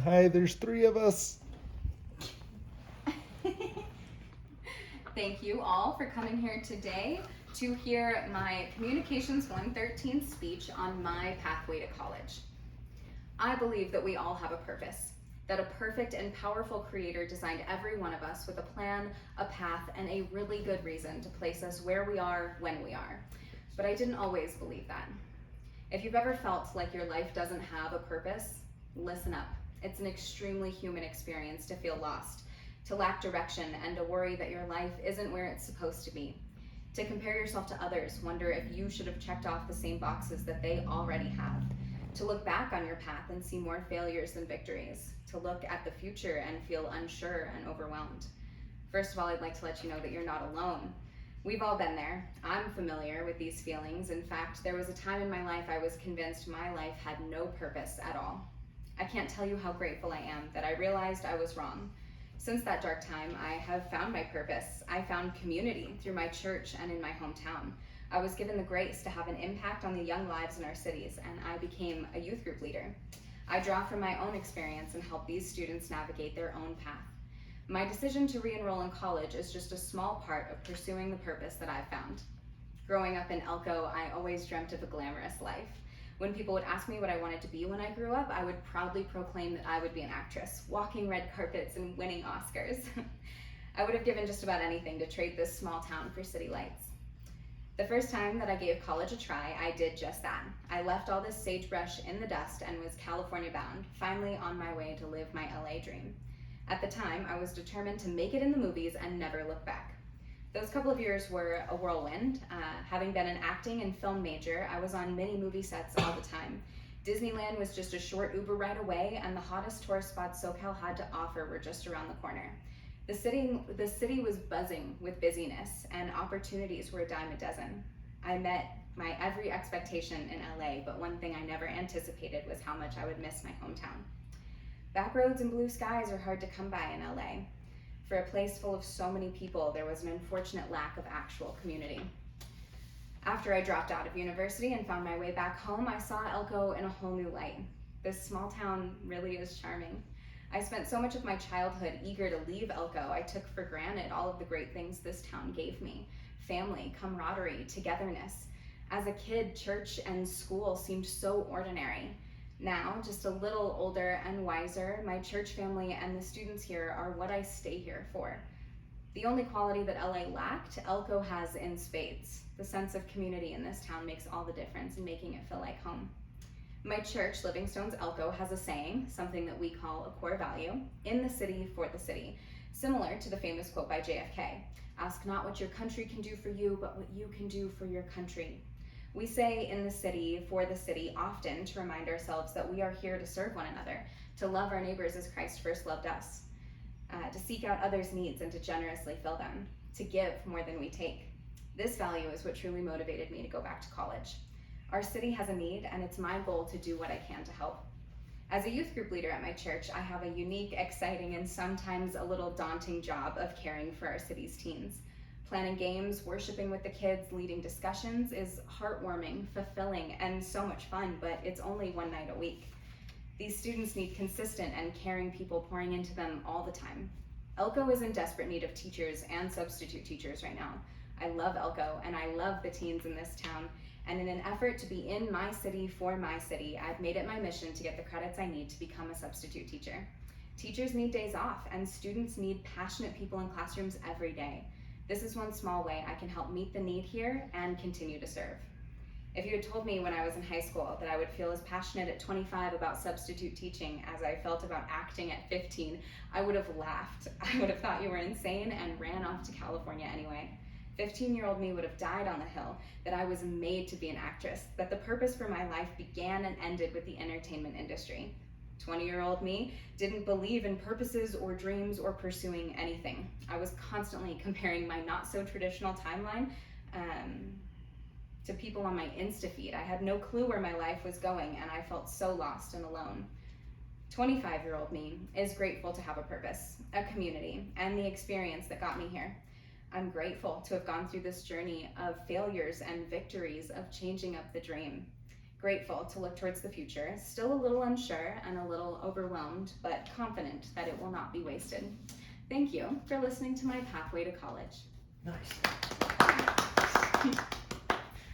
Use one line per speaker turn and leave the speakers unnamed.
Hi, there's three of us.
Thank you all for coming here today to hear my Communications 113 speech on my pathway to college. I believe that we all have a purpose, that a perfect and powerful creator designed every one of us with a plan, a path, and a really good reason to place us where we are when we are. But I didn't always believe that. If you've ever felt like your life doesn't have a purpose, listen up. It's an extremely human experience to feel lost, to lack direction, and to worry that your life isn't where it's supposed to be. To compare yourself to others, wonder if you should have checked off the same boxes that they already have. To look back on your path and see more failures than victories. To look at the future and feel unsure and overwhelmed. First of all, I'd like to let you know that you're not alone. We've all been there. I'm familiar with these feelings. In fact, there was a time in my life I was convinced my life had no purpose at all. I can't tell you how grateful I am that I realized I was wrong. Since that dark time, I have found my purpose. I found community through my church and in my hometown. I was given the grace to have an impact on the young lives in our cities, and I became a youth group leader. I draw from my own experience and help these students navigate their own path. My decision to re-enroll in college is just a small part of pursuing the purpose that I've found. Growing up in Elko, I always dreamt of a glamorous life. When people would ask me what I wanted to be when I grew up, I would proudly proclaim that I would be an actress, walking red carpets and winning Oscars. I would have given just about anything to trade this small town for city lights. The first time that I gave college a try, I did just that. I left all this sagebrush in the dust and was California bound, finally on my way to live my LA dream. At the time, I was determined to make it in the movies and never look back. Those couple of years were a whirlwind. Having been an acting and film major, I was on many movie sets all the time. Disneyland was just a short Uber ride away, and the hottest tourist spots SoCal had to offer were just around the corner. The city was buzzing with busyness, and opportunities were a dime a dozen. I met my every expectation in LA, but one thing I never anticipated was how much I would miss my hometown. Back roads and blue skies are hard to come by in LA. For a place full of so many people, there was an unfortunate lack of actual community. After I dropped out of university and found my way back home, I saw Elko in a whole new light. This small town really is charming. I spent so much of my childhood eager to leave Elko, I took for granted all of the great things this town gave me. Family, camaraderie, togetherness. As a kid, church and school seemed so ordinary. Now, just a little older and wiser, my church family and the students here are what I stay here for. The only quality that LA lacked, Elko has in spades. The sense of community in this town makes all the difference in making it feel like home. My church, Living Stones Elko, has a saying, something that we call a core value, in the city for the city, similar to the famous quote by JFK, "Ask not what your country can do for you, but what you can do for your country." We say in the city for the city often to remind ourselves that we are here to serve one another, to love our neighbors as Christ first loved us, to seek out others' needs and to generously fill them, to give more than we take. This value is what truly motivated me to go back to college. Our city has a need, and it's my goal to do what I can to help. As a youth group leader at my church, I have a unique, exciting, and sometimes a little daunting job of caring for our city's teens. Planning games, worshiping with the kids, leading discussions is heartwarming, fulfilling, and so much fun, but it's only one night a week. These students need consistent and caring people pouring into them all the time. Elko is in desperate need of teachers and substitute teachers right now. I love Elko, and I love the teens in this town, and in an effort to be in my city for my city, I've made it my mission to get the credits I need to become a substitute teacher. Teachers need days off, and students need passionate people in classrooms every day. This is one small way I can help meet the need here and continue to serve. If you had told me when I was in high school that I would feel as passionate at 25 about substitute teaching as I felt about acting at 15, I would have laughed. I would have thought you were insane and ran off to California anyway. 15-year-old me would have died on the hill that I was made to be an actress, that the purpose for my life began and ended with the entertainment industry. 20-year-old me didn't believe in purposes or dreams or pursuing anything. I was constantly comparing my not so traditional timeline to people on my Insta feed. I had no clue where my life was going, and I felt so lost and alone. 25-year-old me is grateful to have a purpose, a community, and the experience that got me here. I'm grateful to have gone through this journey of failures and victories of changing up the dream. Grateful to look towards the future, still a little unsure and a little overwhelmed, but confident that it will not be wasted. Thank you for listening to my Pathway to College.
Nice.